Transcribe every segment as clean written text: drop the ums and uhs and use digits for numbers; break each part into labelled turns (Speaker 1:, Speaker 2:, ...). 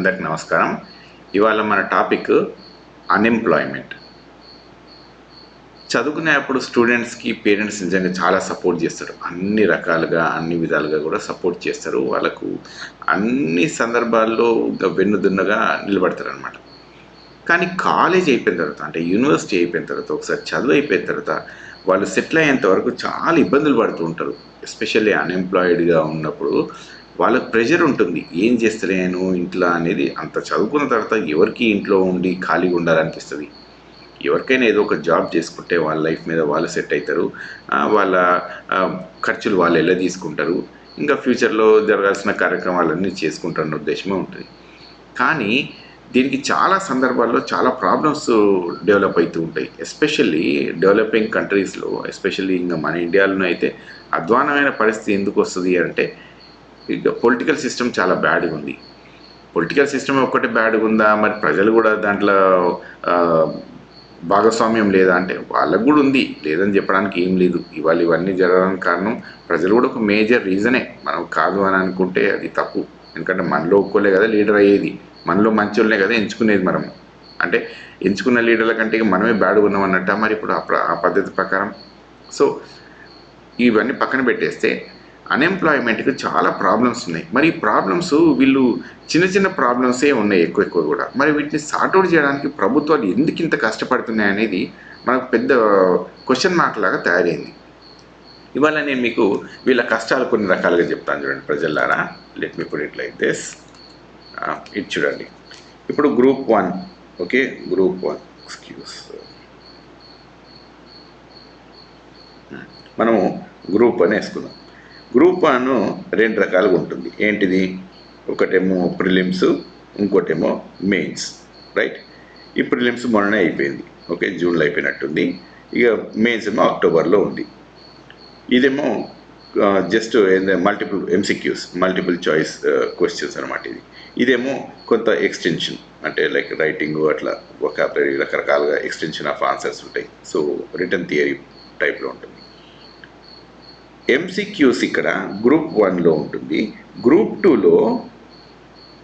Speaker 1: అందరికి నమస్కారం. ఇవాళ మన టాపిక్ అన్ఎంప్లాయ్మెంట్. చదువుకునేప్పుడు స్టూడెంట్స్కి పేరెంట్స్ నిజంగా చాలా సపోర్ట్ చేస్తారు. అన్ని రకాలుగా అన్ని విధాలుగా కూడా సపోర్ట్ చేస్తారు. వాళ్ళకు అన్ని సందర్భాల్లో వెన్నుదున్నగా నిలబడతారు అనమాట. కానీ కాలేజ్ అయిపోయిన తర్వాత, అంటే యూనివర్సిటీ అయిపోయిన తర్వాత, ఒకసారి చదువు అయిపోయిన తర్వాత వాళ్ళు సెటిల్ అయ్యేంత వరకు చాలా ఇబ్బందులు పడుతూ ఉంటారు. ఎస్పెషల్లీ అన్ఎంప్లాయిడ్గా ఉన్నప్పుడు వాళ్ళకి ప్రెషర్ ఉంటుంది. ఏం చేస్తలేను ఇంట్లో అనేది. అంత చదువుకున్న తర్వాత ఎవరికి ఇంట్లో ఉండి ఖాళీగా ఉండాలనిపిస్తుంది. ఎవరికైనా ఏదో ఒక జాబ్ చేసుకుంటే వాళ్ళ లైఫ్ మీద వాళ్ళు సెట్ అవుతారు. వాళ్ళ ఖర్చులు వాళ్ళు ఎలా తీసుకుంటారు, ఇంకా ఫ్యూచర్లో జరగాల్సిన కార్యక్రమాలన్నీ చేసుకుంటారన్న ఉద్దేశమే ఉంటుంది. కానీ దీనికి చాలా సందర్భాల్లో చాలా ప్రాబ్లమ్స్ డెవలప్ అవుతూ ఉంటాయి. ఎస్పెషల్లీ డెవలపింగ్ కంట్రీస్లో, ఎస్పెషల్లీ ఇంకా మన ఇండియాలోనే అయితే అధ్వానమైన పరిస్థితి ఎందుకు వస్తుంది అంటే, ఇక పొలిటికల్ సిస్టమ్ చాలా బ్యాడ్గా ఉంది. పొలిటికల్ సిస్టమ్ ఒక్కటే బ్యాడ్గా ఉందా, మరి ప్రజలు కూడా దాంట్లో భాగస్వామ్యం లేదా అంటే వాళ్ళకు కూడా ఉంది, లేదని చెప్పడానికి ఏం లేదు. ఇవన్నీ జరగడానికి కారణం ప్రజలు కూడా ఒక మేజర్ రీజనే. మనం కాదు అని అనుకుంటే అది తప్పు. ఎందుకంటే మనలో ఒక్కోలే కదా లీడర్ అయ్యేది, మనలో మంచి వాళ్ళనే కదా ఎంచుకునేది. మనం అంటే ఎంచుకున్న లీడర్ల కంటే మనమే బ్యాడ్గా ఉన్నాం అన్నట్ట మరి ఇప్పుడు ఆ పద్ధతి ప్రకారం. సో ఇవన్నీ పక్కన పెట్టేస్తే అన్ఎంప్లాయ్మెంట్కి చాలా ప్రాబ్లమ్స్ ఉన్నాయి. మరి ఈ ప్రాబ్లమ్స్ వీళ్ళు చిన్న చిన్న ప్రాబ్లమ్సే ఉన్నాయి ఎక్కువ కూడా. మరి వీటిని సార్ట్అవుట్ చేయడానికి ప్రభుత్వాలు ఎందుకు ఇంత కష్టపడుతున్నాయి అనేది మనకు పెద్ద క్వశ్చన్ మార్క్ లాగా తయారైంది. ఇవాళ నేను మీకు వీళ్ళ కష్టాలు కొన్ని రకాలుగా చెప్తాను. చూడండి ప్రజలారా, let me put it like this. ఇది చూడండి. ఇప్పుడు గ్రూప్ 1, ఓకే, గ్రూప్ 1 ఎక్స్క్యూజ్, మనము గ్రూప్ 1 వేసుకుందాం. గ్రూప్ 1 రెండు రకాలుగా ఉంటుంది. ఏంటిది? ఒకటేమో ప్రిలిమ్స్, ఇంకోటేమో మెయిన్స్, రైట్? ఈ ప్రిలిమ్స్ మొన్ననే అయిపోయింది, ఓకే, జూన్లో అయిపోయినట్టుంది. ఇక మెయిన్స్ ఏమో అక్టోబర్లో ఉంది. ఇదేమో just multiple MCQs, multiple choice questions అనమాట. ఇదేమో కొంత ఎక్స్టెన్షన్, అంటే లైక్ రైటింగ్ అట్లా వొకాబులరీ రకరకాలుగా ఎక్స్టెన్షన్ ఆఫ్ ఆన్సర్స్ ఉంటాయి. సో రిటర్న్ థియరీ టైప్లో ఉంటుంది. ఎంసీక్యూస్ ఇక్కడ గ్రూప్ 1లో ఉంటుంది. గ్రూప్ 2లో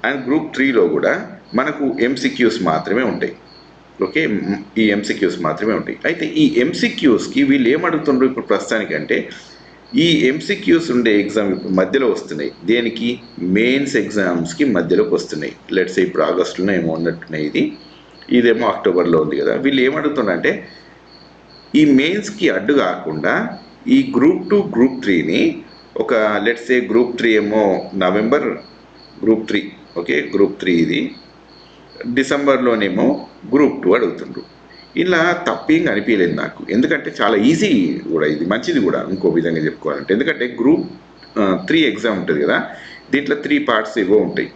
Speaker 1: అండ్ గ్రూప్ 3లో కూడా మనకు ఎంసీక్యూస్ మాత్రమే ఉంటాయి. ఓకే, ఈ ఎంసీక్యూస్ మాత్రమే ఉంటాయి. అయితే ఈ ఎంసీక్యూస్కి వీళ్ళు ఏమడుగుతుండ్రు ఇప్పుడు ప్రస్తుతానికంటే, ఈ ఎంసీక్యూస్ ఉండే ఎగ్జామ్ ఇప్పుడు మధ్యలో వస్తున్నాయి. దేనికి? మెయిన్స్ ఎగ్జామ్స్కి మధ్యలోకి వస్తున్నాయి. లెట్స్ ఇప్పుడు ఆగస్టులో ఏమో ఉన్నట్టున్నాయి. ఇదేమో అక్టోబర్లో ఉంది కదా. వీళ్ళు ఏమడుగుతున్నారంటే, ఈ మెయిన్స్కి అడ్డు కాకుండా ఈ గ్రూప్ 2, గ్రూప్ 3ని ఒక లెట్స్ ఏ గ్రూప్ 3 ఏమో నవంబర్, గ్రూప్ 3, ఓకే, గ్రూప్ 3 ఇది డిసెంబర్లోనేమో గ్రూప్ 2 అడుగుతుండ్రు. ఇలా తప్పేం అనిపించలేదు నాకు. ఎందుకంటే చాలా ఈజీ కూడా, ఇది మంచిది కూడా ఇంకో విధంగా చెప్పుకోవాలంటే. ఎందుకంటే గ్రూప్ 3 ఎగ్జామ్ ఉంటుంది కదా, దీంట్లో 3 పార్ట్స్ ఏవో ఉంటాయి.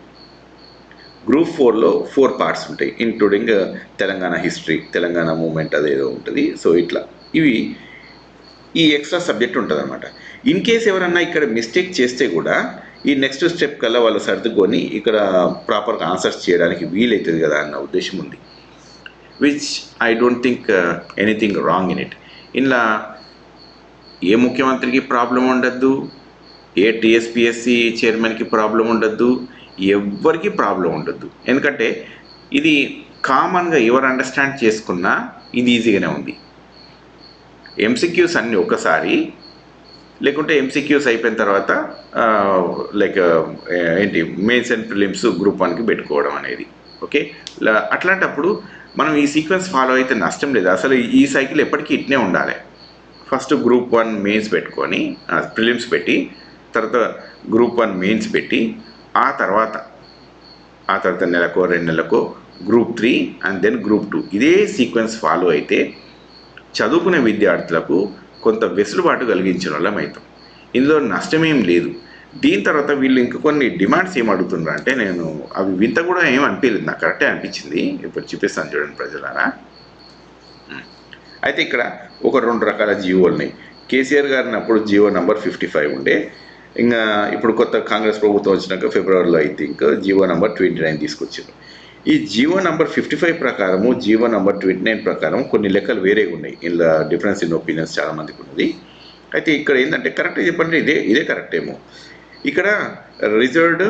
Speaker 1: గ్రూప్ 4లో 4 పార్ట్స్ ఉంటాయి, including Telangana history, Telangana movement అదేదో ఉంటుంది. సో ఇట్లా ఈ ఎక్స్ట్రా సబ్జెక్ట్ ఉంటుంది అనమాట. ఇన్ కేస్ ఎవరన్నా ఇక్కడ మిస్టేక్ చేస్తే కూడా ఈ నెక్స్ట్ స్టెప్ కల్లా వాళ్ళు సర్దుకొని ఇక్కడ ప్రాపర్గా ఆన్సర్స్ చేయడానికి వీలవుతుంది కదా అన్న ఉద్దేశం ఉంది. Which I don't think anything wrong in it. ఇలా ఏ ముఖ్యమంత్రికి ప్రాబ్లం ఉండద్దు, ఏ టీఎస్పీఎస్సీ చైర్మన్కి ప్రాబ్లం ఉండద్దు, ఎవరికి ప్రాబ్లం ఉండద్దు. ఎందుకంటే ఇది కామన్గా ఎవరు అండర్స్టాండ్ చేసుకున్నా ఇది ఈజీగానే ఉంది. ఎంసీక్యూస్ అన్నీ ఒకసారి, లేకుంటే ఎంసీక్యూస్ అయిపోయిన తర్వాత లైక్ ఏంటి మెయిన్స్ అండ్ ప్రిలిమ్స్ గ్రూప్ 1కి పెట్టుకోవడం అనేది, ఓకే. అట్లాంటప్పుడు మనం ఈ సీక్వెన్స్ ఫాలో అయితే నష్టం లేదు. అసలు ఈ సైకిల్ ఎప్పటికీ ఇట్నే ఉండాలి. ఫస్ట్ గ్రూప్ 1 మెయిన్స్ పెట్టుకొని, ప్రిలిమ్స్ పెట్టి, తర్వాత గ్రూప్ 1 మెయిన్స్ పెట్టి, ఆ తర్వాత నెలకో 2 నెలలకో గ్రూప్ 3 అండ్ దెన్ గ్రూప్ 2. ఇదే సీక్వెన్స్ ఫాలో అయితే చదువుకునే విద్యార్థులకు కొంత వెసులుబాటు కలిగించిన వాళ్ళం అవుతాం. ఇందులో నష్టమేం లేదు. దీని తర్వాత వీళ్ళు ఇంక కొన్ని డిమాండ్స్ ఏం అడుగుతున్నారు అంటే, నేను అవి వింత కూడా ఏం అనిపించలేదు, నాకు కరెక్టే అనిపించింది. ఇప్పుడు చూపిస్తాను చూడండి ప్రజలారా. అయితే ఇక్కడ ఒక 2 రకాల జీవోలు ఉన్నాయి. కేసీఆర్ గారిని అప్పుడు జీవో నంబర్ 55 ఉండే. ఇంకా ఇప్పుడు కొత్త కాంగ్రెస్ ప్రభుత్వం వచ్చినాక ఫిబ్రవరిలో ఐ థింక్ జీవో నంబర్ 29 తీసుకొచ్చారు. ఈ జీవో నంబర్ 55 ప్రకారము, జీవో నంబర్ 29 ప్రకారం కొన్ని లెక్కలు వేరేగా ఉన్నాయి. ఇలా డిఫరెన్స్ ఇన్ ఒపీనియన్స్ చాలామందికి ఉన్నది. అయితే ఇక్కడ ఏంటంటే, కరెక్ట్గా చెప్పండి, ఇదే కరెక్ట్ ఏమో. ఇక్కడ రిజర్వ్డ్,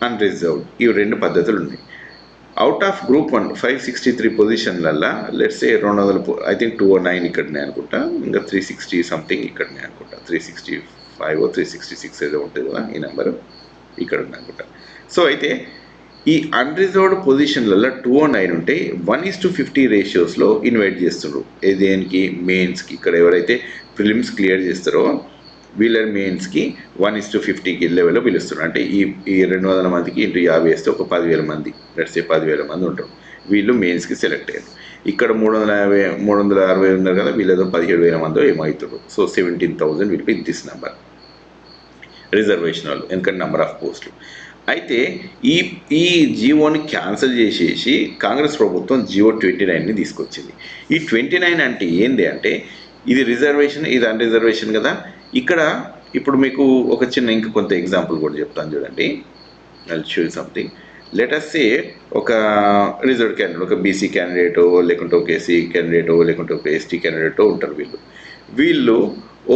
Speaker 1: అన్రిజర్వ్డ్, ఇవి 2 పద్ధతులు ఉన్నాయి. అవుట్ ఆఫ్ గ్రూప్ 1 563 పొజిషన్లల్లో లెట్స్ సే 200 ఐ థింక్ 209 ఇక్కడనే అనుకుంటా, ఇంకా 360 సంథింగ్ ఇక్కడనే అనుకుంటా, 365 366 ఏదో ఉంటుంది కదా ఈ నెంబరు ఇక్కడ ఉంది అనుకుంటా. సో అయితే ఈ అన్రిజర్వ్డ్ పొజిషన్లలో 209 ఉంటే 1:50 రేషియోస్లో ఇన్వైట్ చేస్తున్నారు. దేనికి? మెయిన్స్కి. ఇక్కడ ఎవరైతే ప్రిలిమ్స్ క్లియర్ చేస్తారో వీళ్ళ మెయిన్స్కి 1:50కి లెవెల్లో పిలుస్తున్నారు. అంటే ఈ 200 మందికి ఇంటూ 50 వేస్తే ఒక 10,000 మంది, లెట్స్ 10,000 మంది ఉంటారు. వీళ్ళు మెయిన్స్కి సెలెక్ట్ అయ్యారు. ఇక్కడ 360 ఉన్నారు కదా, వీళ్ళేదో 17,000 మందో ఏమవుతారు. So 17,000 will be this number reservation వాళ్ళు, ఎందుకంటే నెంబర్ ఆఫ్ పోస్టులు. అయితే ఈ జియోని క్యాన్సిల్ చేసేసి కాంగ్రెస్ ప్రభుత్వం జియో 29ని తీసుకొచ్చింది. ఈ 29 అంటే ఏంటి అంటే ఇది రిజర్వేషన్, ఇది అన్రిజర్వేషన్ కదా. ఇక్కడ ఇప్పుడు మీకు ఒక చిన్న ఇంకా కొంత ఎగ్జాంపుల్ కూడా చెప్తాను చూడండి. I show you something. Let us say ఒక రిజర్వ్డ్ క్యాండిడేట్, ఒక బీసీ క్యాండిడేటో లేకుంటే ఒక ఎస్సీ క్యాండిడేటో లేకుంటే ఒక ఎస్టీ క్యాండిడేటో ఉంటారు. వీళ్ళు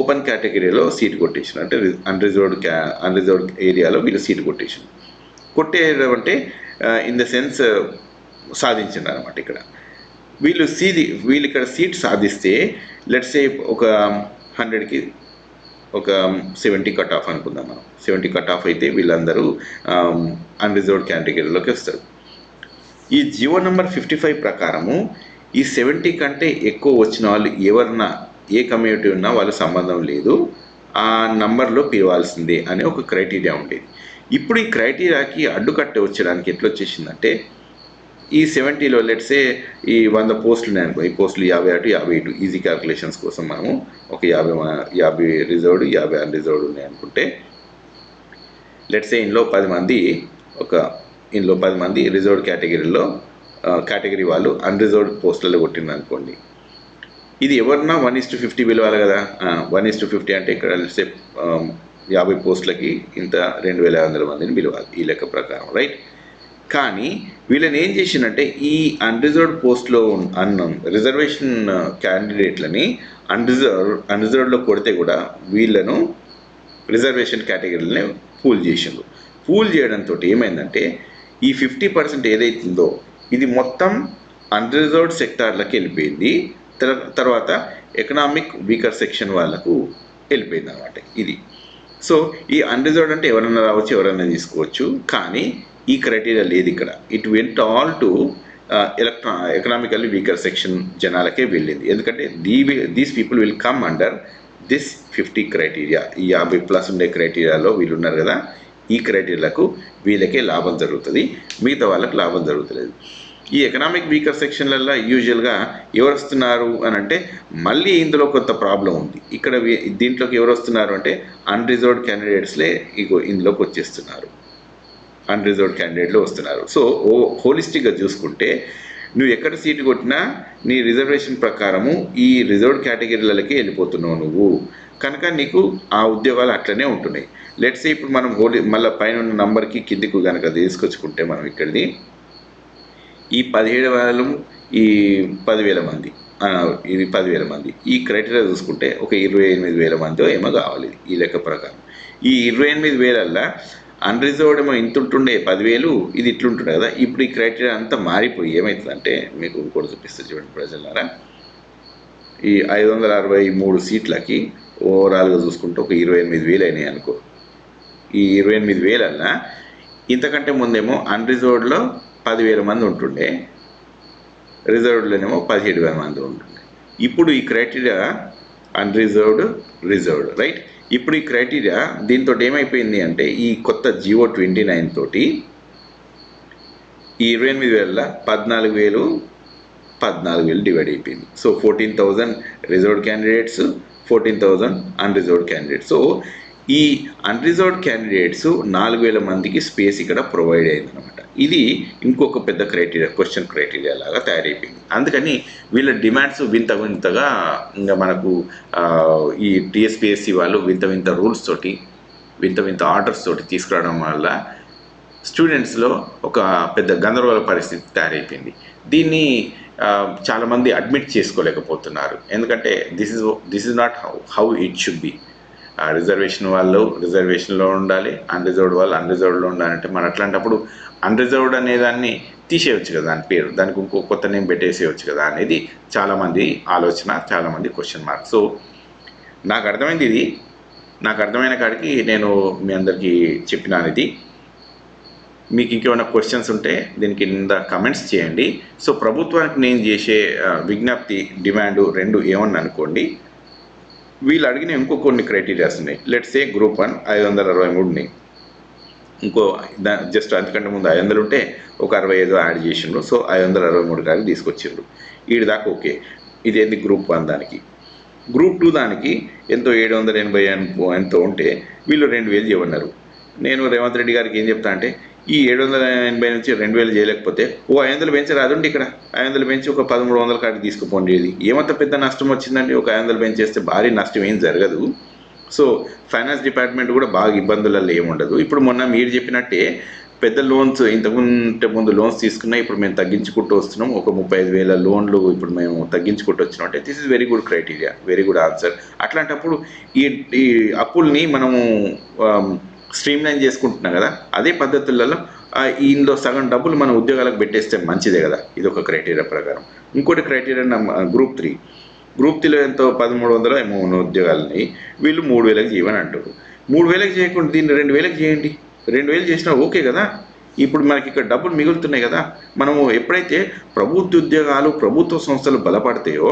Speaker 1: ఓపెన్ కేటగిరీలో సీట్ కొట్టేసిన, అంటే అన్రిజర్వ్డ్ ఏరియాలో వీళ్ళు సీట్ కొట్టేయడం అంటే ఇన్ ద సెన్స్ సాధించింది అనమాట. ఇక్కడ వీళ్ళు ఇక్కడ సీట్ సాధిస్తే లెట్స్ సే ఒక 100కి ఒక 70 కట్ ఆఫ్ అనుకుందాం మనం. 70 కట్ ఆఫ్ అయితే వీళ్ళందరూ అన్రిజర్వ్డ్ కేటగిరీలోకి వస్తారు. ఈ జియో నెంబర్ 55 ప్రకారము ఈ 70 కంటే ఎక్కువ వచ్చిన వాళ్ళు ఎవరన్నా ఏ కమ్యూనిటీ ఉన్నా వాళ్ళ సంబంధం లేదు, ఆ నంబర్లో పిలవాల్సిందే అనే ఒక క్రైటీరియా ఉండేది. ఇప్పుడు ఈ క్రైటీరియాకి అడ్డుకట్ట వచ్చడానికి ఎట్లా వచ్చేసిందంటే ఈ 70లో లెట్సే ఈ 100 పోస్టులు ఉన్నాయనుకో, ఈ పోస్టులు 50 అటు 50 ఇటు ఈజీ క్యాల్కులేషన్స్ కోసం మనము ఒక 50 రిజర్వ్డ్ 50 అన్రిజర్వ్డ్ ఉన్నాయనుకుంటే లెట్సే ఇందులో 10 మంది రిజర్వ్డ్ కేటగిరీ వాళ్ళు అన్రిజర్వ్డ్ పోస్టులలో కొట్టిందనుకోండి. ఇది ఎవరన్నా 1:50 పిలవాలి కదా. 1:50 అంటే ఇక్కడ లెట్సే 50 పోస్టులకి ఇంత 2,500 మందిని పిలవాలి ఈ లెక్క ప్రకారం, రైట్. కానీ వీళ్ళని ఏం చేసిందంటే ఈ అన్రిజర్వ్డ్ పోస్ట్లో రిజర్వేషన్ క్యాండిడేట్లని అన్రిజర్వ్డ్లో కొడితే కూడా వీళ్ళను రిజర్వేషన్ కేటగిరీలని పూల్ చేయడంతో ఏమైందంటే ఈ 50% ఏదైతుందో ఇది మొత్తం అన్రిజర్వ్డ్ సెక్టార్లకు వెళ్ళిపోయింది. తర్వాత ఎకనామిక్ వీకర్ సెక్షన్ వాళ్ళకు వెళ్ళిపోయింది అన్నమాట ఇది. సో ఈ అన్రిజర్వ్డ్ అంటే ఎవరైనా రావచ్చు, ఎవరైనా తీసుకోవచ్చు, కానీ ఈ క్రైటీరియా లేదు ఇక్కడ. It went all to economically weaker section జనాలకే వెళ్ళింది. ఎందుకంటే these people will come under this 50 criteria. ఈ 50+ ఉండే క్రైటీరియాలో వీళ్ళు ఉన్నారు కదా, ఈ క్రైటీరియాలకు వీళ్ళకే లాభం జరుగుతుంది, మిగతా వాళ్ళకి లాభం జరుగుతలేదు. ఈ ఎకనామిక్ వీకర్ సెక్షన్లలో యూజువల్గా ఎవరు వస్తున్నారు అని అంటే మళ్ళీ ఇందులో కొంత ప్రాబ్లం ఉంది. ఇక్కడ దీంట్లోకి ఎవరు వస్తున్నారు అంటే అన్రిజర్వ్డ్ క్యాండిడేట్స్లే ఇందులోకి వచ్చేస్తున్నారు, అన్రిజర్వ్డ్ క్యాండిడేట్లు వస్తున్నారు. సో హోలిస్టిక్గా చూసుకుంటే నువ్వు ఎక్కడ సీటు కొట్టినా నీ రిజర్వేషన్ ప్రకారము ఈ రిజర్వ్డ్ కేటగిరీలకి వెళ్ళిపోతున్నావు నువ్వు, కనుక నీకు ఆ ఉద్యోగాలు అట్లనే ఉంటున్నాయి. లెట్స్ ఇప్పుడు మనం మళ్ళీ పైన ఉన్న నంబర్కి కిందికి కనుక తీసుకొచ్చుకుంటే మనం ఇక్కడిది ఈ 17,000 ఈ 10,000 మంది, ఇది 10,000 మంది, ఈ క్రైటీరియా చూసుకుంటే ఒక 28,000 మందో ఏమో కావాలి ఈ లెక్క ప్రకారం. ఈ 28,000ల్లో అన్రిజర్వ్డ్ ఏమో ఇంత ఉంటుండే 10,000, ఇది ఇట్లుంటుండే కదా. ఇప్పుడు ఈ క్రైటీరియా అంతా మారిపోయి ఏమవుతుందంటే మీకు ఇంకోటి చూపిస్తే చూడండి ప్రజలారా, ఈ 563 సీట్లకి ఓవరాల్గా చూసుకుంటే ఒక 28,000 అయినాయి అనుకో. ఈ 28,000ల్లో ఇంతకంటే ముందేమో అన్రిజర్వ్డ్లో 10,000 మంది ఉంటుండే, రిజర్వ్డ్లోనేమో 17,000 మంది ఉంటుండే. ఇప్పుడు ఈ క్రైటీరియా రిజర్వ్డ్ రైట్. ఇప్పుడు ఈ క్రైటీరియా దీంతో ఏమైపోయింది అంటే ఈ కొత్త జియో 29 తోటి ఈ 28,000 14,000 డివైడ్ అయిపోయింది. So 14,000 reserved candidates, 14,000 unreserved candidates. So ఈ అన్రిజర్వ్డ్ క్యాండిడేట్స్ 4,000 మందికి స్పేస్ ఇక్కడ ప్రొవైడ్ అయిందనమాట. ఇది ఇంకొక పెద్ద క్వశ్చన్ క్రైటీరియా లాగా తయారైపోయింది. అందుకని వీళ్ళ డిమాండ్స్ వింతగా ఇంకా మనకు ఈ టీఎస్పీఎస్సీ వాళ్ళు వింత రూల్స్ తోటి వింత ఆర్డర్స్ తోటి తీసుకురావడం వల్ల స్టూడెంట్స్లో ఒక పెద్ద గందరగోళ పరిస్థితి తయారైపోయింది. దీన్ని చాలామంది అడ్మిట్ చేసుకోలేకపోతున్నారు. ఎందుకంటే this is not how it should be. Reservation వాళ్ళు రిజర్వేషన్లో ఉండాలి, అన్రిజర్వ్డ్ వాళ్ళు అన్రిజర్వ్డ్లో ఉండాలంటే మనం అట్లాంటప్పుడు అన్రిజర్వ్డ్ అనేదాన్ని తీసేయవచ్చు కదా దాని పేరు, దానికి ఇంకో కొత్త నేమ్ పెట్టేసేయచ్చు కదా అనేది చాలామంది ఆలోచన, చాలామంది క్వశ్చన్ మార్క్. సో నాకు అర్థమైంది ఇది, నాకు అర్థమైన కాడికి నేను మీ అందరికీ చెప్పినాను ఇది. మీకు ఇంకేమైనా క్వశ్చన్స్ ఉంటే దీని కింద కమెంట్స్ చేయండి. సో ప్రభుత్వానికి నేను చేసే విజ్ఞప్తి, డిమాండ్ రెండు ఏమన్నా అనుకోండి, వీళ్ళు అడిగిన ఇంకో కొన్ని క్రైటీరియాస్ ఉన్నాయి. లెట్స్ సే గ్రూప్ 1 563 ఉన్నాయి, ఇంకో జస్ట్ అంతకంటే ముందు 500 ఉంటే ఒక 65 యాడ్ చేసిండ్రు. సో 563 కాడికి తీసుకొచ్చిండ్రు. వీడి దాకా ఓకే. ఇది ఏంది గ్రూప్ 1 దానికి. గ్రూప్ 2 దానికి ఎంతో 780 ఎంతో ఉంటే వీళ్ళు 2000 చేయమన్నారు. నేను రేవంత్ రెడ్డి గారికి ఏం చెప్తా అంటే, ఈ 780 నుంచి 2000 చేయలేకపోతే 500 పెంచి రాదండి, ఇక్కడ 500 పెంచి ఒక 1300 కాడికి తీసుకుపోండి. ఏమంత పెద్ద నష్టం వచ్చిందండి? ఒక 500 పెంచేస్తే భారీ నష్టం ఏం జరగదు. సో ఫైనాన్స్ డిపార్ట్మెంట్ కూడా బాగా ఇబ్బందులలో ఏముండదు. ఇప్పుడు మొన్న మీరు చెప్పినట్టే పెద్ద లోన్స్ ఇంతకుముందు లోన్స్ తీసుకున్నా ఇప్పుడు మేము తగ్గించుకుంటూ వస్తున్నాం. ఒక 35,000 లోన్లు ఇప్పుడు మేము తగ్గించుకుంటూ వచ్చినాం అంటే this is very good criteria, very good answer. అట్లాంటప్పుడు ఈ అప్పుల్ని మనము స్ట్రీమ్లైన్ చేసుకుంటున్నాం కదా, అదే పద్ధతులలో ఇందులో సగం డబ్బులు మన ఉద్యోగాలకు పెట్టేస్తే మంచిదే కదా. ఇది ఒక క్రైటీరియా ప్రకారం. ఇంకోటి క్రైటీరియా గ్రూప్ 3. గ్రూప్ 3లో ఎంతో 1300 ఏమో ఉన్న ఉద్యోగాలని వీళ్ళు 3000కి చేయమని అంటారు. 3000కి చేయకుండా దీన్ని 2000కి చేయండి. 2000 చేసినా ఓకే కదా. ఇప్పుడు మనకి ఇక్కడ డబ్బులు మిగులుతున్నాయి కదా. మనము ఎప్పుడైతే ప్రభుత్వ ఉద్యోగాలు, ప్రభుత్వ సంస్థలు బలపడతాయో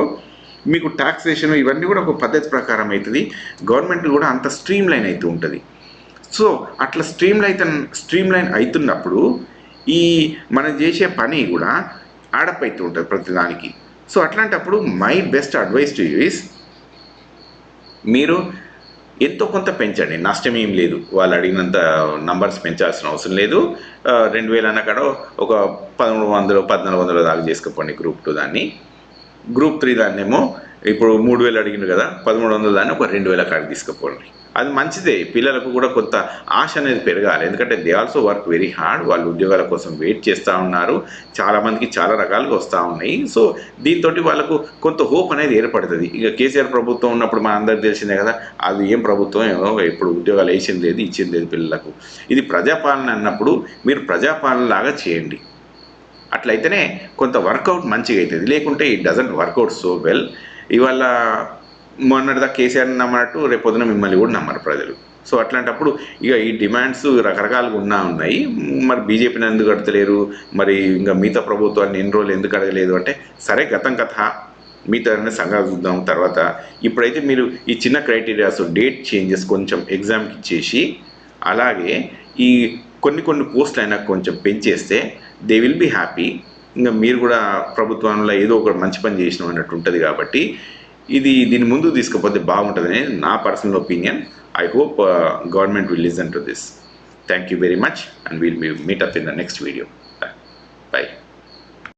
Speaker 1: మీకు టాక్సేషన్ ఇవన్నీ కూడా ఒక పద్ధతి ప్రకారం అవుతుంది. గవర్నమెంట్ కూడా అంత స్ట్రీమ్లైన్ అవుతూ ఉంటుంది. సో అట్లా స్ట్రీమ్లైన్ అవుతున్నప్పుడు ఈ మనం చేసే పని కూడా యాడప్ అవుతూ ఉంటుంది ప్రతిదానికి. సో అట్లాంటప్పుడు my best advice to you is, మీరు ఎంతో కొంత పెంచండి, నష్టం ఏం లేదు. వాళ్ళు అడిగినంత నంబర్స్ పెంచాల్సిన అవసరం లేదు. 2000 అన్న కాడ ఒక 1300 1400 దాకా చేసుకుపోండి గ్రూప్ 2 దాన్ని. గ్రూప్ 3 దాన్ని ఏమో ఇప్పుడు 3000 అడిగిండు కదా, 1300 దాన్ని ఒక 2000 కాడికి తీసుకుపోండి. అది మంచిదే. పిల్లలకు కూడా కొంత ఆశ అనేది పెరగాలి. ఎందుకంటే they also work very hard. వాళ్ళు ఉద్యోగాల కోసం వెయిట్ చేస్తూ ఉన్నారు. చాలామందికి చాలా రకాలుగా వస్తూ ఉన్నాయి. సో దీంతో వాళ్ళకు కొంత హోప్ అనేది ఏర్పడుతుంది. ఇక కేసీఆర్ ప్రభుత్వం ఉన్నప్పుడు మన అందరికి తెలిసిందే కదా, అది ఏం ప్రభుత్వం ఏమో ఇప్పుడు ఉద్యోగాలు వేసింది లేదు, ఇచ్చింది లేదు పిల్లలకు. ఇది ప్రజాపాలన అన్నప్పుడు మీరు ప్రజాపాలన లాగా చేయండి. అట్లయితేనే కొంత వర్కౌట్ మంచిగా అవుతుంది. లేకుంటే it doesn't work out so well. ఇవాళ మొన్నటిదా కేసీఆర్ని నమ్మనట్టు రేపొద్దున మిమ్మల్ని కూడా నమ్మరు ప్రజలు. సో అట్లాంటప్పుడు ఇక ఈ డిమాండ్స్ రకరకాలుగా ఉన్నాయి. మరి బీజేపీని ఎందుకు అడగలేరు, మరి ఇంకా మిగతా ప్రభుత్వాన్ని ఎన్ని రోజులు ఎందుకు అడగలేదు అంటే, సరే గతం కథ, మిగతా సంఘాలు చూద్దాం తర్వాత. ఇప్పుడైతే మీరు ఈ చిన్న క్రైటీరియాస్, డేట్ చేంజెస్ కొంచెం ఎగ్జామ్కి ఇచ్చేసి, అలాగే ఈ కొన్ని పోస్టులు అయినా కొంచెం పెంచేస్తే దే విల్ బీ హ్యాపీ. ఇంకా మీరు కూడా ప్రభుత్వంలో ఏదో ఒక మంచి పని చేసినాం అన్నట్టు ఉంటుంది. కాబట్టి దీని ముందు తీసుకుపోతే బాగుంటుందని నా personal opinion. I hope government will listen to this. Thank you very much, and we'll meet up in the next video.